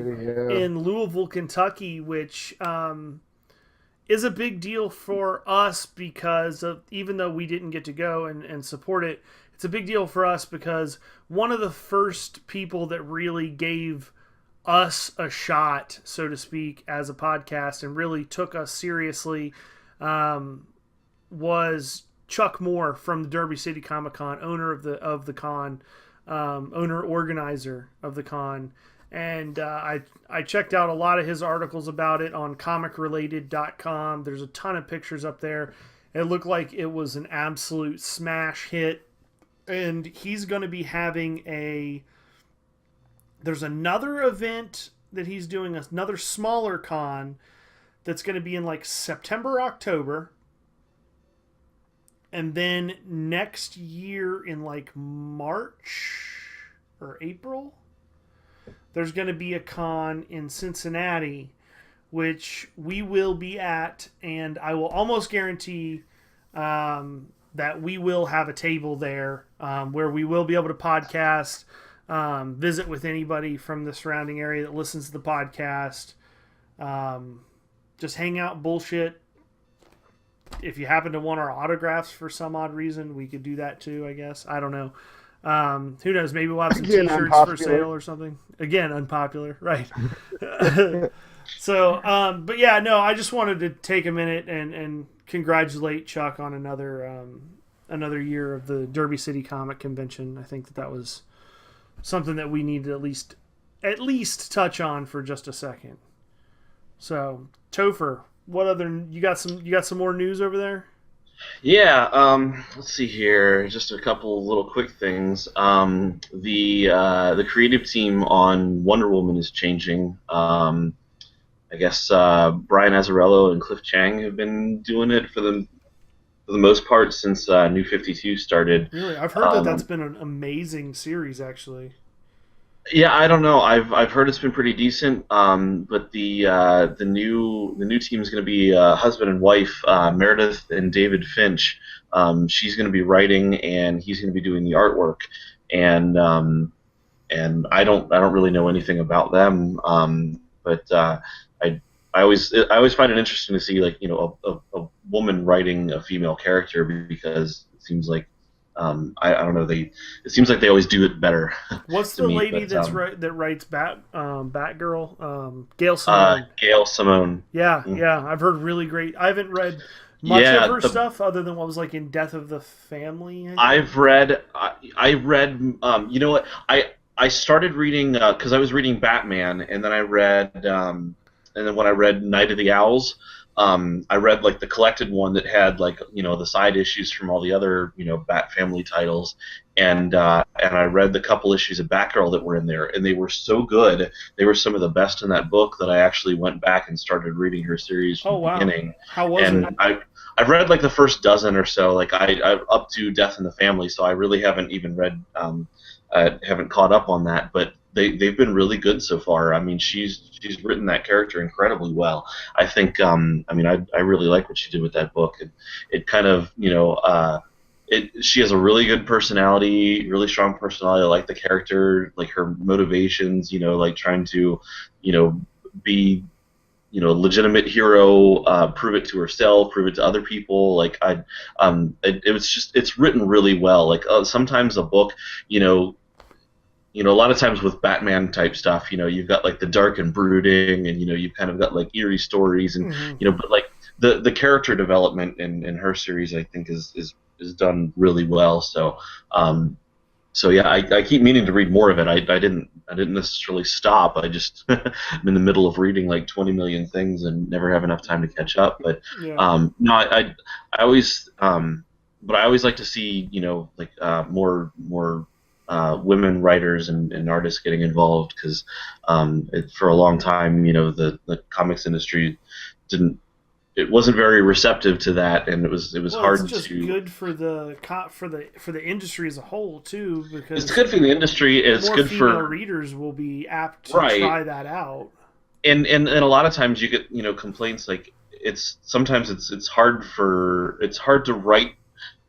in Louisville, Kentucky, which is a big deal for us because of, even though we didn't get to go and support it, it's a big deal for us because one of the first people that really gave us a shot, so to speak, as a podcast and really took us seriously was Chuck Moore from the Derby City Comic Con, owner of the con, organizer of the con. And I checked out a lot of his articles about it on comicrelated.com. There's a ton of pictures up there. It looked like it was an absolute smash hit. And he's going to be having there's another event that he's doing, another smaller con that's going to be in like September, October. And then next year in like March or April, there's going to be a con in Cincinnati, which we will be at, and I will almost guarantee that we will have a table there where we will be able to podcast, visit with anybody from the surrounding area that listens to the podcast, just hang out, bullshit. If you happen to want our autographs for some odd reason, we could do that too, I guess. I don't know. Who knows? Maybe we'll have some t-shirts for sale or something. Again, unpopular, right? So, but yeah, no, I just wanted to take a minute and congratulate Chuck on another year of the Derby City Comic Convention. I think that was something that we need to at least touch on for just a second. So, Topher, what other you got some more news over there? Yeah, let's see here. Just a couple little quick things. The creative team on Wonder Woman is changing. I guess Brian Azzarello and Cliff Chang have been doing it for the most part since New 52 started. Really, I've heard that that's been an amazing series, actually. Yeah, I don't know. I've heard it's been pretty decent. But the new team is going to be husband and wife, Meredith and David Finch. She's going to be writing, and he's going to be doing the artwork. And I don't really know anything about them. But I always find it interesting to see, like, you know, a woman writing a female character, because it seems like I don't know, it seems like they always do it better. What's the lady that writes Batgirl? Gail Simone. Gail Simone. Yeah, yeah, I've heard really great. I haven't read much of her stuff other than what was like in Death of the Family. I read. You know what? I started reading because I was reading Batman, and then I read and then when I read Night of the Owls, I read like the collected one that had, like, you know, the side issues from all the other, you know, Bat Family titles, and I read the couple issues of Batgirl that were in there, and they were so good. They were some of the best in that book that I actually went back and started reading her series from the beginning. How was it? I've read like the first dozen or so, like I up to Death in the Family, so I really haven't even read. I haven't caught up on that, but they've been really good so far. I mean, she's written that character incredibly well. I think I mean, I really like what she did with that book. It kind of, you know, she has a really good personality, really strong personality. I like the character, like her motivations, you know, like trying to, you know, be, you know, a legitimate hero, prove it to herself, prove it to other people. Like it was just, it's written really well. Like sometimes a book, you know, a lot of times with Batman type stuff, you know, you've got like the dark and brooding, and, you know, you've kind of got like eerie stories, and you know, but like the character development in her series, I think is done really well. So so yeah, I keep meaning to read more of it. I didn't necessarily stop. I just I'm in the middle of reading like 20 million things and never have enough time to catch up. But no, I always but I always like to see, you know, like more women writers and artists getting involved, because for a long time, you know, the comics industry wasn't very receptive to that, and it was hard it's just to. Good for the industry as a whole too, because it's good for the industry. It's more good female for readers will be apt to Right. try that out. And a lot of times you get, you know, complaints like sometimes it's hard to write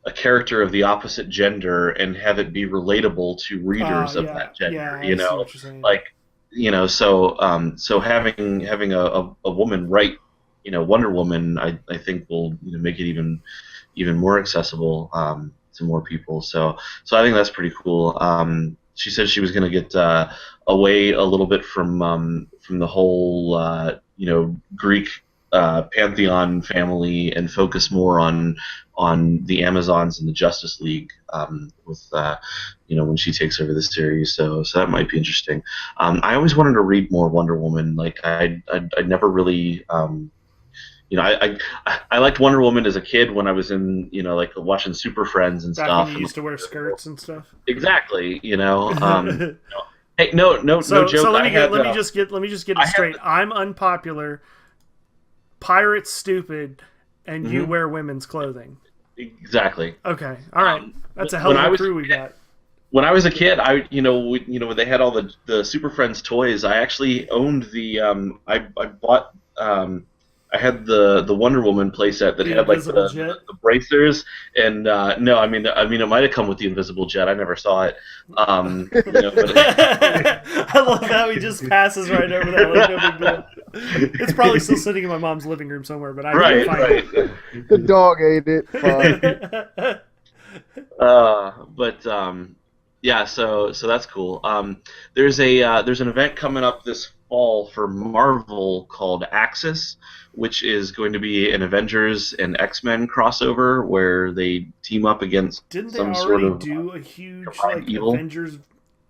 a character of the opposite gender and have it be relatable to readers of that gender. Yeah, you I see know, what you're saying. like, you know, so having a woman write, you know, Wonder Woman, I think will, you know, make it even more accessible to more people. So I think that's pretty cool. She said she was going to get away a little bit from the whole you know, Greek pantheon family and focus more on the Amazons and the Justice League with you know, when she takes over the series. So that might be interesting. I always wanted to read more Wonder Woman. Like I never really. You know, I liked Wonder Woman as a kid when I was in, you know, like watching Super Friends and Back stuff. when you used to wear skirts and stuff. Exactly, you know. Hey, no joke. So let me just get it straight. I'm unpopular. Pirate's stupid, and you wear women's clothing. Exactly. Okay, all right. That's a hell of a crew we got. When I was a kid, when they had all the Super Friends toys, I actually owned the I bought I had the Wonder Woman playset that had like the bracers, and no, I mean it might have come with the invisible jet. I never saw it. You know, but I love how he just passes right over that. Like, no big deal. It's probably still sitting in my mom's living room somewhere, but I can't find it. The dog ate it. But yeah, so that's cool. There's an event coming up this fall for Marvel called Axis, which is going to be an Avengers and X-Men crossover where they team up against Didn't they some sort already of do a huge combined like evil. Avengers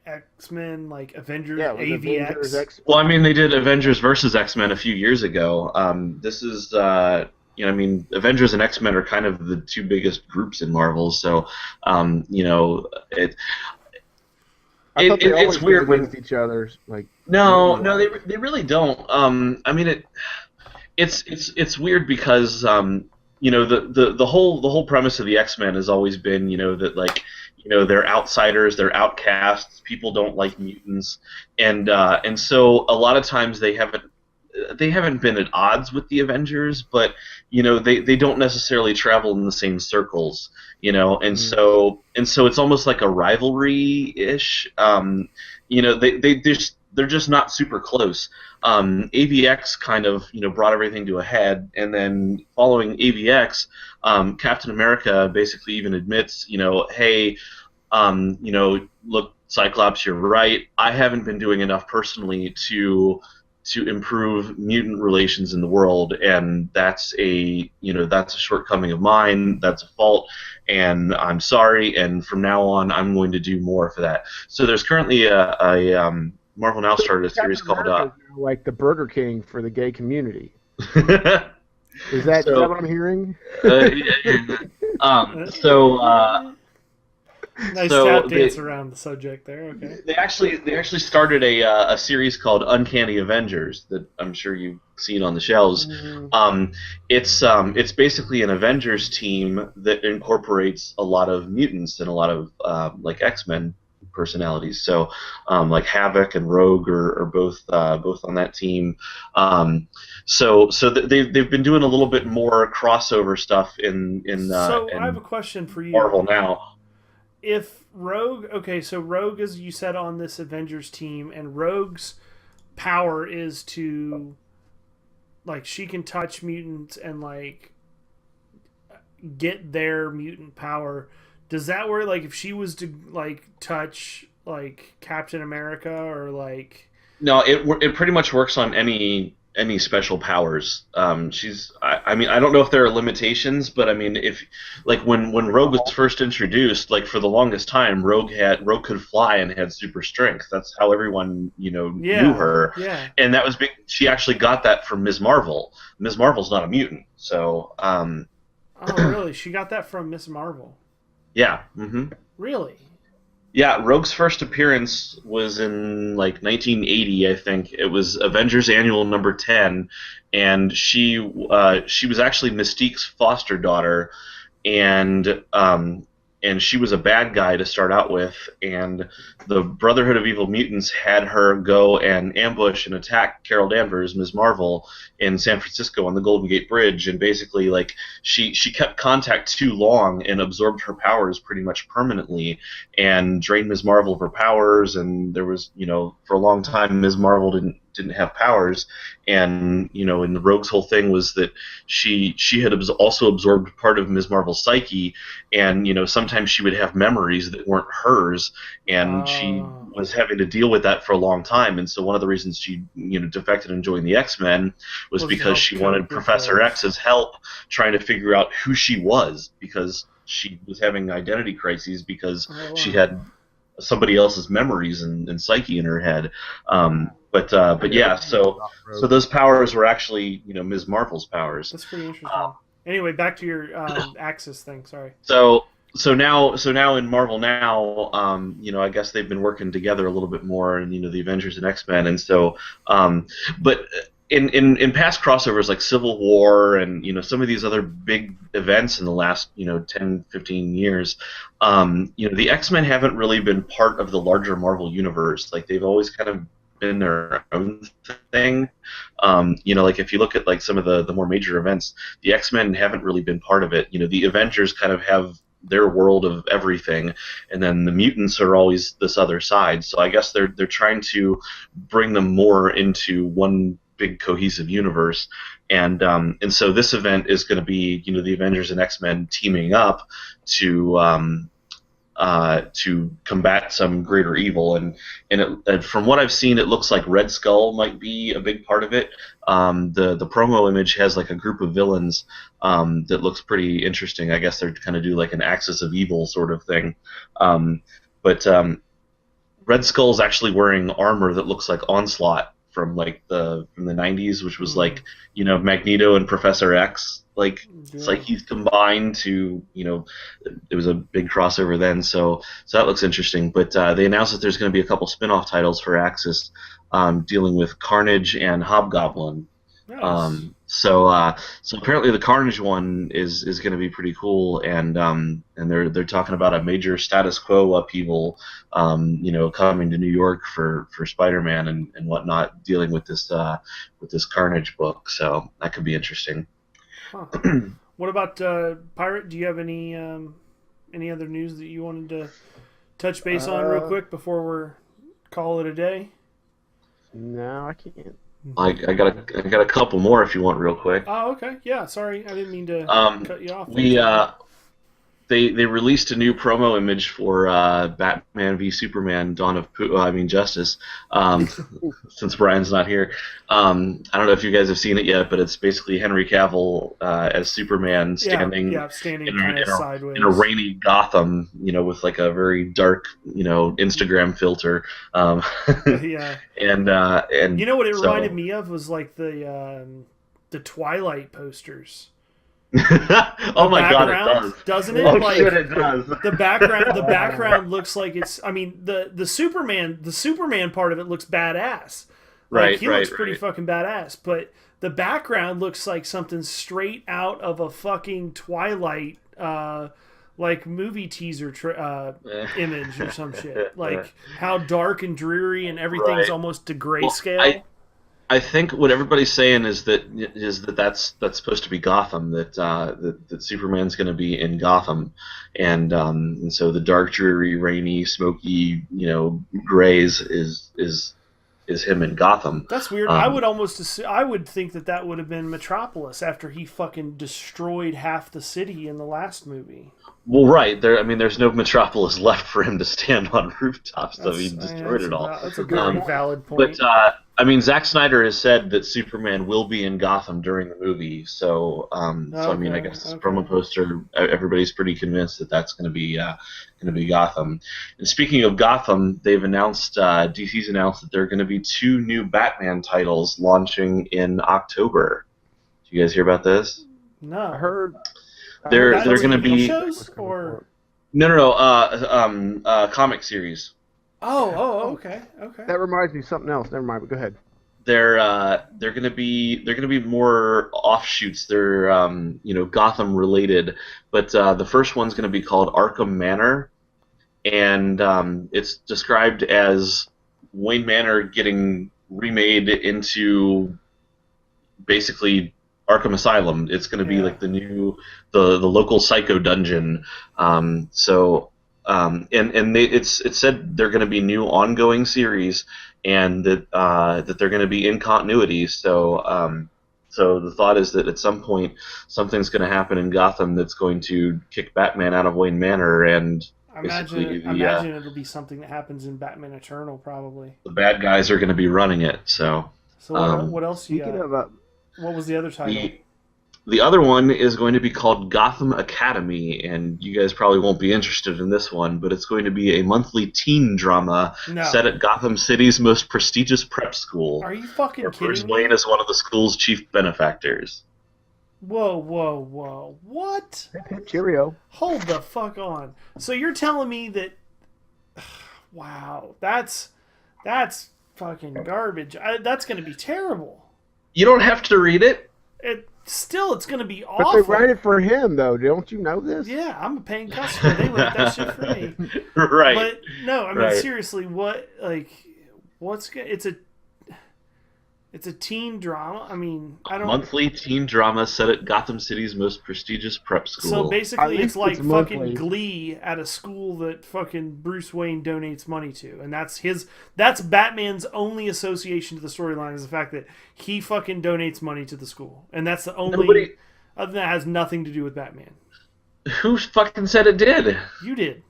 X-Men, like Avengers Yeah, with Avengers AVX? X. Well, I mean, they did Avengers versus X-Men a few years ago. This is, I mean, Avengers and X-Men are kind of the two biggest groups in Marvel, so, it, I thought they always it's weird went against when each other. Like no, they really don't. I mean, it's weird because the whole premise of the X-Men has always been that like they're outsiders, they're outcasts, people don't like mutants, and so a lot of times they haven't been at odds with the Avengers, but they don't necessarily travel in the same circles, and so it's almost like a rivalry ish. They're just not super close. AVX kind of brought everything to a head, and then following AVX, Captain America basically even admits, hey, look, Cyclops, you're right. I haven't been doing enough personally to improve mutant relations in the world, and that's a shortcoming of mine. That's a fault, and I'm sorry. And from now on, I'm going to do more for that. So there's currently a Marvel Now started a series called like the Burger King for the gay community. uh, Is that what I'm hearing? Nice so tap dance around the subject there. Okay. They actually started a series called Uncanny Avengers that I'm sure you've seen on the shelves. Mm-hmm. It's basically an Avengers team that incorporates a lot of mutants and a lot of like X-Men personalities. So like Havoc and Rogue are both on that team. They've been doing a little bit more crossover stuff in I have a question for you. Marvel Now. If Rogue, so Rogue is, you said, on this Avengers team, and Rogue's power is to, like, she can touch mutants and, like, get their mutant power. Does that work, like, if she was to, like, touch, like, Captain America or, like... No, it pretty much works on any special powers. I mean, I don't know if there are limitations, but I mean, if like when Rogue was first introduced, like for the longest time, Rogue could fly and had super strength. That's how everyone knew her. Yeah. And that was big. She actually got that from Ms. Marvel. Ms. Marvel's not a mutant, so. Oh, really? She got that from Ms. Marvel. Yeah. Mm-hmm. Really? Yeah, Rogue's first appearance was in like 1980, I think. It was Avengers Annual number 10, and she was actually Mystique's foster daughter, and she was a bad guy to start out with, and the Brotherhood of Evil Mutants had her go and ambush and attack Carol Danvers, Ms. Marvel, in San Francisco on the Golden Gate Bridge, and basically, like, she kept contact too long and absorbed her powers pretty much permanently, and drained Ms. Marvel of her powers, and there was, for a long time, Ms. Marvel didn't have powers, and and the Rogue's whole thing was that she had also absorbed part of Ms. Marvel's psyche, and sometimes she would have memories that weren't hers, and she was having to deal with that for a long time. And so one of the reasons she defected and joined the X-Men was because she wanted Professor X's help trying to figure out who she was, because she was having identity crises because she had somebody else's memories and psyche in her head. But yeah, so those powers were actually Ms. Marvel's powers. That's pretty interesting. Anyway, back to your Axis thing. Sorry. So now in Marvel Now, I guess they've been working together a little bit more, and the Avengers and X-Men, and so, but in past crossovers like Civil War and some of these other big events in the last 10, 15 years, the X-Men haven't really been part of the larger Marvel universe. Like, they've always kind of been their own thing. Like if you look at like some of the more major events, the X-Men haven't really been part of it. The Avengers kind of have their world of everything, and then the mutants are always this other side. So I guess they're trying to bring them more into one big cohesive universe, and so this event is going to be the Avengers and X-Men teaming up to to combat some greater evil. And from what I've seen, it looks like Red Skull might be a big part of it. The promo image has like a group of villains that looks pretty interesting. I guess they're kind of do like an Axis of Evil sort of thing. But Red Skull's actually wearing armor that looks like Onslaught from the 90s, which was like, you know, Magneto and Professor X. Like, it's like he's combined to, you know, it was a big crossover then, so that looks interesting. But they announced that there's going to be a couple spin-off titles for Axis dealing with Carnage and Hobgoblin. Nice. So apparently the Carnage one is going to be pretty cool, and they're talking about a major status quo upheaval, you know, coming to New York for Spider-Man and whatnot, dealing with this Carnage book. So that could be interesting. Huh. What about Pirate? Do you have any other news that you wanted to touch base on real quick before we call it a day? No, I can't. I got a couple more if you want, real quick. Oh, okay. Yeah, sorry, I didn't mean to cut you off. They released a new promo image for Batman v Superman: Dawn of Justice. Since Brian's not here, I don't know if you guys have seen it yet, but it's basically Henry Cavill as Superman standing kind of sideways in a rainy Gotham, you know, with like a very dark, you know, Instagram filter. Yeah. And you know what it reminded me of was like the Twilight posters. Oh my god, it does. Doesn't it? Oh like, shit, it does. The background looks like it's. I mean, the Superman part of it looks badass. Like, he looks pretty fucking badass, but the background looks like something straight out of a fucking Twilight like movie teaser image or some shit. Like how dark and dreary and everything's almost to grayscale. Well, I think what everybody's saying is that's supposed to be Gotham, that Superman's going to be in Gotham, and so the dark, dreary, rainy, smoky, you know, grays is him in Gotham. That's weird. I would think that would have been Metropolis after he fucking destroyed half the city in the last movie. Well, right there. I mean, there's no Metropolis left for him to stand on rooftops, so he destroyed it all. That's a very valid point. But I mean, Zack Snyder has said that Superman will be in Gotham during the movie, so I mean, I guess from a poster, everybody's pretty convinced that that's going to be Gotham. And speaking of Gotham, they've announced DC's announced that there are going to be 2 new Batman titles launching in October. Did you guys hear about this? No, I heard. They're going to be shows or no comic series. Oh, okay. That reminds me of something else. Never mind, but go ahead. They're gonna be more offshoots. They're you know, Gotham related, but the first one's gonna be called Arkham Manor, and it's described as Wayne Manor getting remade into basically Arkham Asylum. It's gonna be like the local psycho dungeon. It said they're going to be new ongoing series, and that they're going to be in continuity. So the thought is that at some point something's going to happen in Gotham that's going to kick Batman out of Wayne Manor, and I imagine it'll be something that happens in Batman Eternal, probably. The bad guys are going to be running it. So what else you got? What was the other title? The other one is going to be called Gotham Academy, and you guys probably won't be interested in this one, but it's going to be a monthly teen drama set at Gotham City's most prestigious prep school. Are you fucking kidding me? Bruce Wayne is one of the school's chief benefactors. Whoa. What? Cheerio. Hold the fuck on. So you're telling me that... Wow, that's fucking garbage. That's going to be terrible. You don't have to read it. It's going to be awful. But they write it for him, though. Don't you know this? Yeah, I'm a paying customer. They write that shit for me. Right. But no, I mean, seriously, it's a teen drama. I mean, I don't... Monthly teen drama set at Gotham City's most prestigious prep school. So basically, it's like fucking Glee at a school that fucking Bruce Wayne donates money to. And that's Batman's only association to the storyline, is the fact that he fucking donates money to the school. And that's the only... Other than that, has nothing to do with Batman. Who fucking said it did? You did.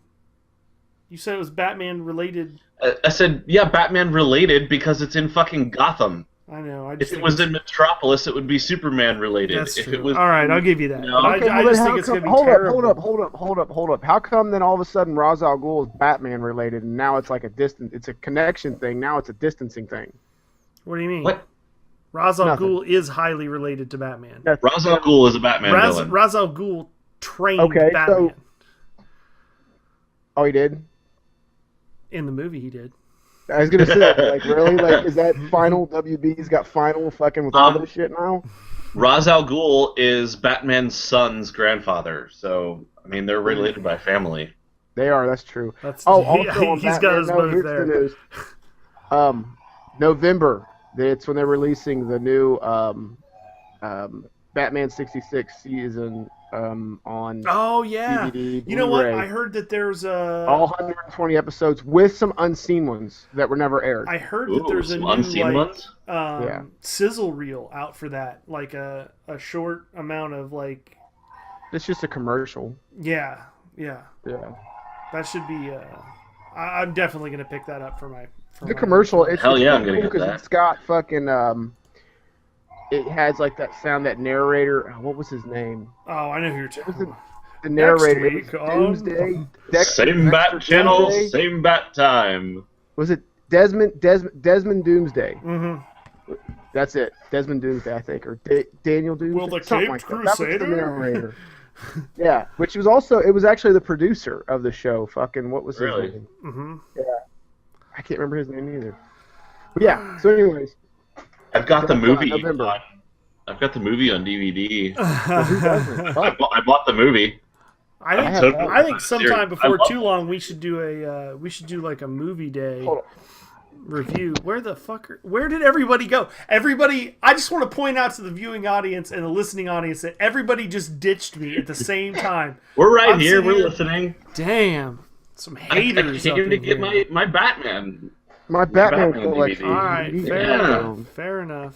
You said it was Batman related. I said, yeah, Batman related because it's in fucking Gotham. I know. I If just it think was it's- in Metropolis, it would be Superman related. That's if true. it was, All right, I'll give you that. No. But Okay, I well, just then think how it's come- going to be hold terrible. up, hold up. How come then all of a sudden Ra's al Ghul is Batman related, and now it's like it's a connection thing. Now it's a distancing thing. What do you mean? What? Ra's al Nothing. Ghul is highly related to Batman. Ra's al Ghul is a Batman villain. Ra's al Ghul trained Okay, so- Batman. Oh, he did. In the movie, he did. I was gonna say, like, really, like, is that final? WB's got final fucking with all this shit now. Ra's al Ghul is Batman's son's grandfather, so I mean they're related by family. They are. That's true. That's Oh, also on he's got Batman, us no, both here's there. the news. November. It's when they're releasing the new Batman 66 season on Oh yeah. DVD, You know what? Blu-ray. I heard that there's a. all 120 episodes with some unseen ones that were never aired. I heard that Ooh, there's a some new unseen ones? Yeah. sizzle reel out for that, like a short amount of like. It's just a commercial. Yeah. Yeah. That should be. I'm definitely gonna pick that up for my. The commercial. It's Hell it's yeah, I'm pretty gonna cool get 'cause that. it's got fucking It has like that sound, that narrator. What was his name? Oh, I know who you're talking What was about. The narrator. It week was on- Doomsday. Same Dexter bat channel, Doomsday? same bat time. Was it Desmond Doomsday? Mm-hmm. That's it. Desmond Doomsday, I think, or Daniel Doomsday. Will the something Caped like that. That was the Crusader? narrator. Yeah, which was also, it was actually the producer of the show. Fucking, what was his Really? name? Mm-hmm. I can't remember his name either. But yeah. So, anyways, I've got the movie. November. I've got the movie on DVD. who doesn't? Fuck. I bought the movie. I have think that. I think sometime before I too long we should do like a movie day Hold on. review. Where did everybody go? Everybody, I just want to point out to the viewing audience and the listening audience that everybody just ditched me at the same time. We're right I'm here. sitting We're here- listening. Damn, some I haters. up came to in get here. my Batman. My Batman Batman collection. DVD. All right, DVD. fair Yeah. enough. Fair enough.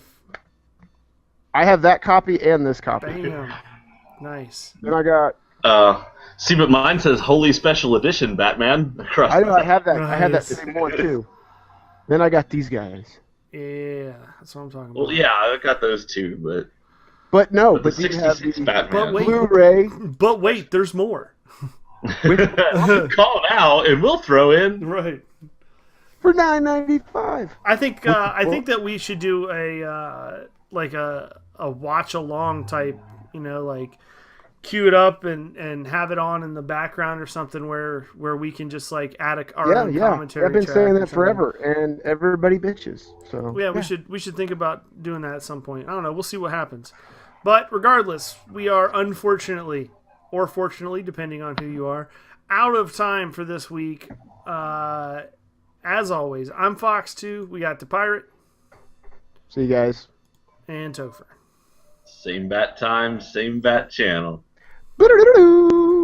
I have that copy and this copy. Bam. Nice. Then I got. See, but mine says Holy Special Edition Batman across. I know I have that. I have that Nice. same one too. Then I got these guys. Yeah, that's what I'm talking about. Well, yeah, I got those too, but But no, the but these have 66 the Batman. But wait. Blu-ray. But wait, there's more. Call now, and we'll throw in. Right. For $9.95. I think that we should do a like a watch along type, like cue it up and have it on in the background or something where we can just like add our own commentary. I've been track saying or that something. forever, and everybody bitches. So Yeah, we should think about doing that at some point. I don't know. We'll see what happens. But regardless, we are unfortunately, or fortunately, depending on who you are, out of time for this week. As always, I'm Fox2. We got the Pirate See you guys. and Topher. Same bat time, same bat channel. Boo-doo-doo-doo.